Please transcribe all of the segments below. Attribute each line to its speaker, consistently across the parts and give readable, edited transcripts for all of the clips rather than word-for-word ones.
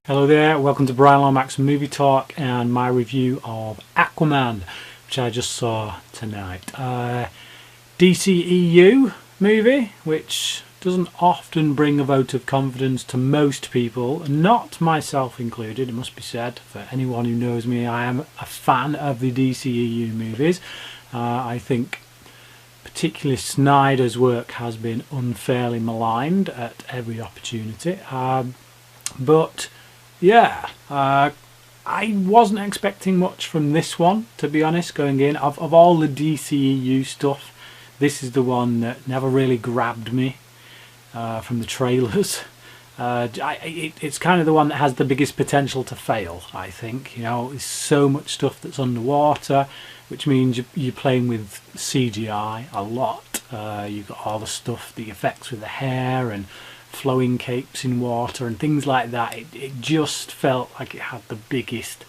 Speaker 1: Hello there, welcome to Bryan Lomax Movie Talk and my review of Aquaman, which I just saw tonight. DCEU movie, which doesn't often bring a vote of confidence to most people, not myself included, it must be said. For anyone who knows me, I am a fan of the DCEU movies. I think particularly Snyder's work has been unfairly maligned at every opportunity. But yeah, I wasn't expecting much from this one, to be honest, going in. Of all the DCEU stuff, this is the one that never really grabbed me from the trailers. It's kind of the one that has the biggest potential to fail, I think. You know, there's so much stuff that's underwater, which means you're playing with CGI a lot. You've got all the stuff, the effects with the hair and flowing capes in water and things like that. It just felt like it had the biggest.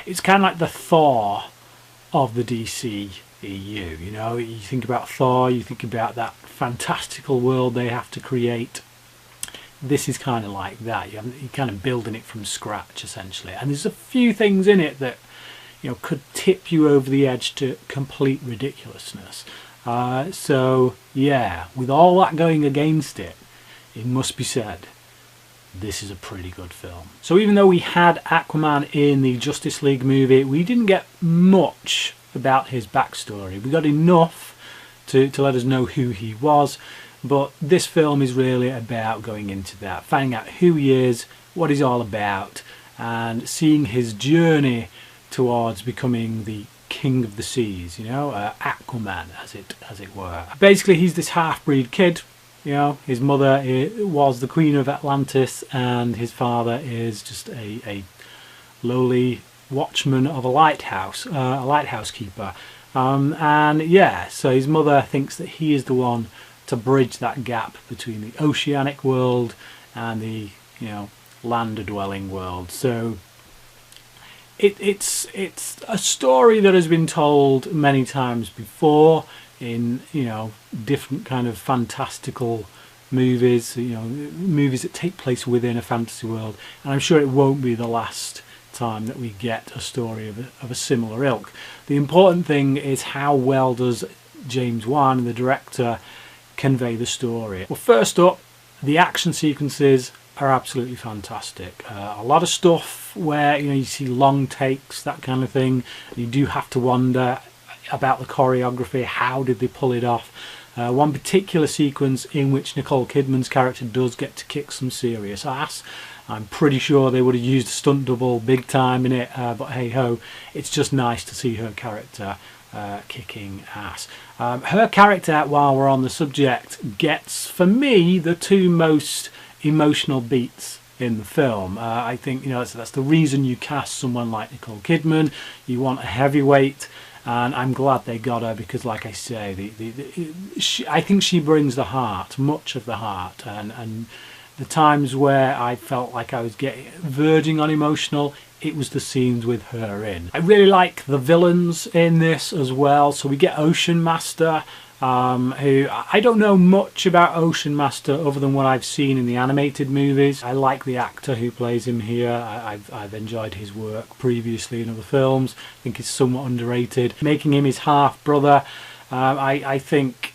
Speaker 1: It's kind of like the Thor of the DCEU. You know, you think about Thor, you think about that fantastical world they have to create. This is kind of like that. You're kind of building it from scratch essentially, and there's a few things in it that, you know, could tip you over the edge to complete ridiculousness. So yeah, with all that going against it, it must be said, this is a pretty good film. So even though we had Aquaman in the Justice League movie, we didn't get much about his backstory. We got enough to let us know who he was, but this film is really about going into that, finding out who he is, what he's all about, and seeing his journey towards becoming the king of the seas, you know, Aquaman as it were. Basically, he's this half-breed kid. You know, his mother was the Queen of Atlantis, and his father is just a lowly watchman of a lighthouse keeper. And yeah, so his mother thinks that he is the one to bridge that gap between the oceanic world and the, you know, land-dwelling world. So it's a story that has been told many times before in, you know, different kind of fantastical movies, you know, movies that take place within a fantasy world, and I'm sure it won't be the last time that we get a story of a similar ilk. The important thing is how well does James Wan, the director, convey the story. Well, first up, the action sequences are absolutely fantastic. A lot of stuff where, you know, you see long takes, that kind of thing. You do have to wonder about the choreography, how did they pull it off. One particular sequence in which Nicole Kidman's character does get to kick some serious ass. I'm pretty sure they would have used a stunt double big time in it, but hey ho, it's just nice to see her character kicking ass. Her character, while we're on the subject, gets, for me, the two most emotional beats in the film. I think, you know, that's the reason you cast someone like Nicole Kidman. You want a heavyweight, and I'm glad they got her because, like I say, I think she brings the heart, much of the heart, and the times where I felt like I was verging on emotional, it was the scenes with her in. I really like the villains in this as well. So we get Ocean Master, who I don't know much about Ocean Master other than what I've seen in the animated movies. I like the actor who plays him here. I've enjoyed his work previously in other films. I think he's somewhat underrated. Making him his half brother, I think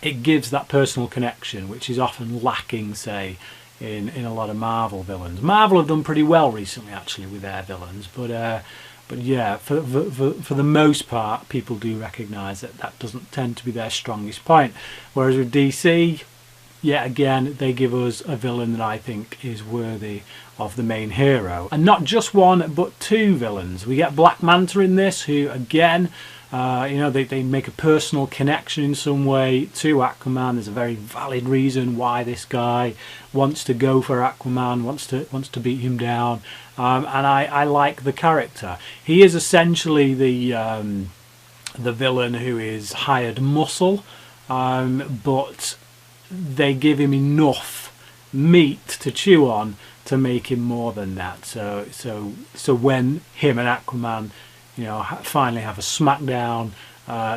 Speaker 1: it gives that personal connection, which is often lacking, say, in a lot of Marvel villains. Marvel have done pretty well recently, actually, with their villains, but yeah, for the most part, people do recognise that doesn't tend to be their strongest point. Whereas with DC, yet again, they give us a villain that I think is worthy of the main hero. And not just one, but two villains. We get Black Manta in this, who again, you know, they make a personal connection in some way to Aquaman. There's a very valid reason why this guy wants to go for Aquaman, wants to beat him down, and I like the character. He is essentially the villain who is hired muscle, but they give him enough meat to chew on to make him more than that. So when him and Aquaman, you know, finally have a smackdown,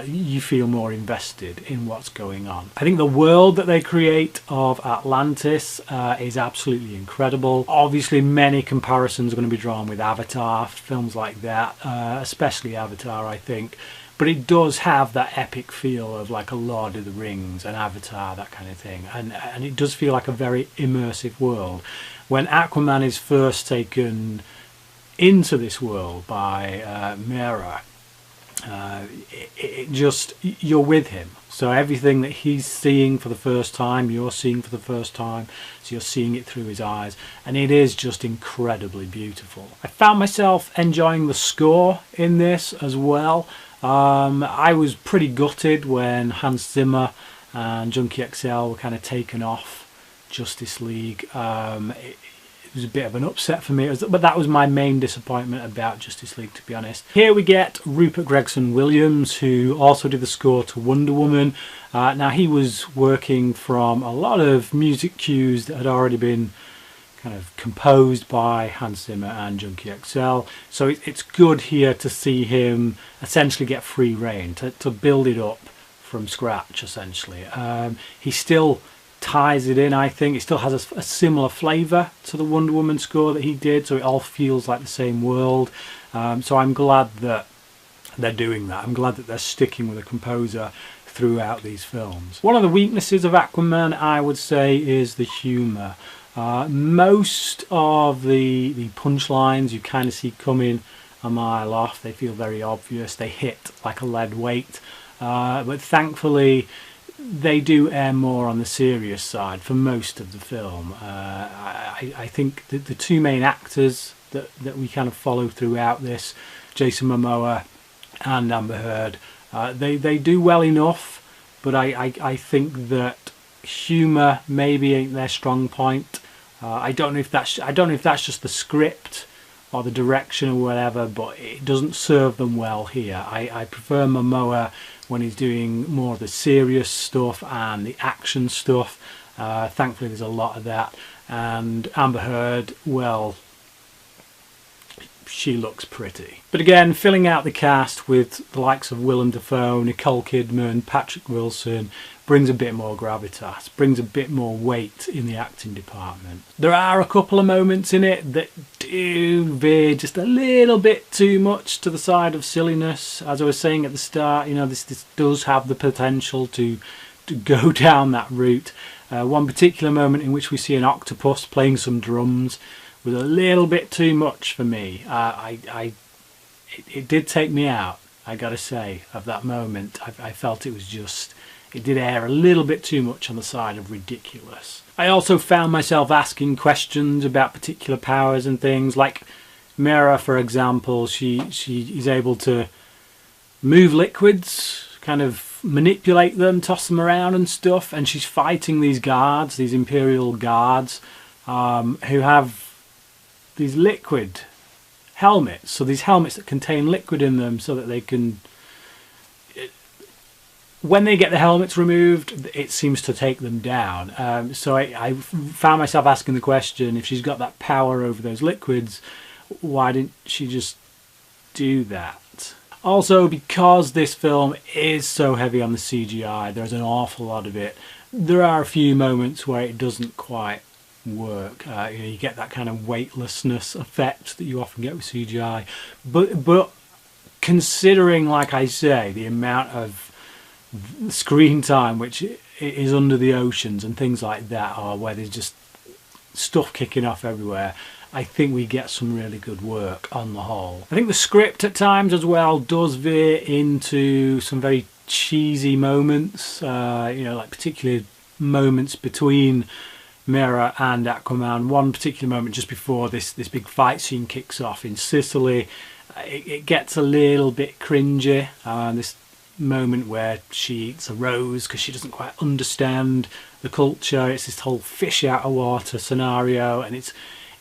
Speaker 1: you feel more invested in what's going on. I think the world that they create of Atlantis is absolutely incredible. Obviously many comparisons are going to be drawn with Avatar, films like that, especially Avatar, I think. But it does have that epic feel of like a Lord of the Rings and Avatar, that kind of thing. And it does feel like a very immersive world. When Aquaman is first taken into this world by Mera, it just, you're with him. So everything that he's seeing for the first time, you're seeing for the first time. So you're seeing it through his eyes. And it is just incredibly beautiful. I found myself enjoying the score in this as well. I was pretty gutted when Hans Zimmer and Junkie XL were kind of taken off Justice League. It was a bit of an upset for me, but that was my main disappointment about Justice League, to be honest. Here we get Rupert Gregson-Williams, who also did the score to Wonder Woman. Now he was working from a lot of music cues that had already been kind of composed by Hans Zimmer and Junkie XL. So it's good here to see him essentially get free rein, to build it up from scratch, essentially. He still ties it in, I think. It still has a similar flavour to the Wonder Woman score that he did, so it all feels like the same world. So I'm glad that they're doing that. I'm glad that they're sticking with a composer throughout these films. One of the weaknesses of Aquaman, I would say, is the humour. Most of the punchlines you kind of see coming a mile off. They feel very obvious. They hit like a lead weight. But thankfully, they do err more on the serious side for most of the film. I think the two main actors that we kind of follow throughout this, Jason Momoa and Amber Heard, they do well enough, but I think that humour maybe ain't their strong point. I don't know if that's just the script or the direction or whatever, but it doesn't serve them well here. I prefer Momoa when he's doing more of the serious stuff and the action stuff. Thankfully there's a lot of that. And Amber Heard, well, she looks pretty. But again, filling out the cast with the likes of Willem Dafoe, Nicole Kidman, Patrick Wilson brings a bit more gravitas, brings a bit more weight in the acting department. There are a couple of moments in it that do veer just a little bit too much to the side of silliness. As I was saying at the start, you know, this does have the potential to go down that route. One particular moment in which we see an octopus playing some drums was a little bit too much for me. It did take me out, I gotta say, of that moment. I felt it was just, it did err a little bit too much on the side of ridiculous. I also found myself asking questions about particular powers and things, like Mera, for example. She is able to move liquids, kind of manipulate them, toss them around and stuff, and she's fighting these guards, these Imperial guards, who have these liquid helmets. So these helmets that contain liquid in them so that they can, when they get the helmets removed, it seems to take them down. So I found myself asking the question, if she's got that power over those liquids, why didn't she just do that? Also, because this film is so heavy on the CGI, there's an awful lot of it, there are a few moments where it doesn't quite work. You get that kind of weightlessness effect that you often get with CGI. But considering, like I say, the amount of screen time which is under the oceans and things like that, or where there's just stuff kicking off everywhere, I think we get some really good work on the whole. I think the script at times as well does veer into some very cheesy moments, like particularly moments between Mera and Aquaman. One particular moment just before this big fight scene kicks off in Sicily, it gets a little bit cringy. This moment where she eats a rose because she doesn't quite understand the culture. It's this whole fish out of water scenario, and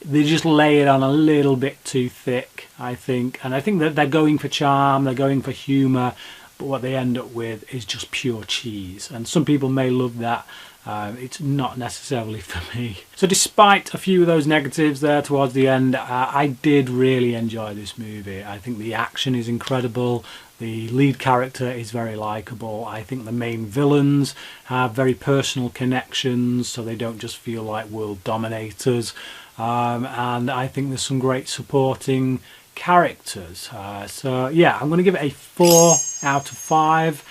Speaker 1: they just lay it on a little bit too thick, I think. And I think that they're going for charm, they're going for humour, but what they end up with is just pure cheese. And some people may love that. It's not necessarily for me. So despite a few of those negatives there towards the end, I did really enjoy this movie. I think the action is incredible. The lead character is very likeable. I think the main villains have very personal connections, so they don't just feel like world dominators. And I think there's some great supporting characters. So yeah, I'm going to give it a 4 out of 5.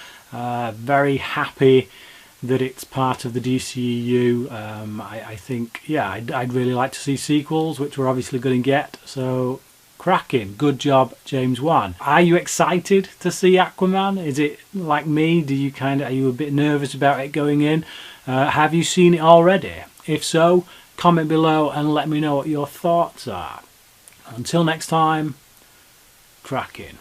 Speaker 1: Very happy that it's part of the DCEU. I think, yeah, I'd really like to see sequels, which we're obviously going to get. So cracking. Good job, James Wan. Are you excited to see Aquaman? Is it like me? Are you a bit nervous about it going in? Have you seen it already? If so, comment below and let me know what your thoughts are. Until next time, cracking.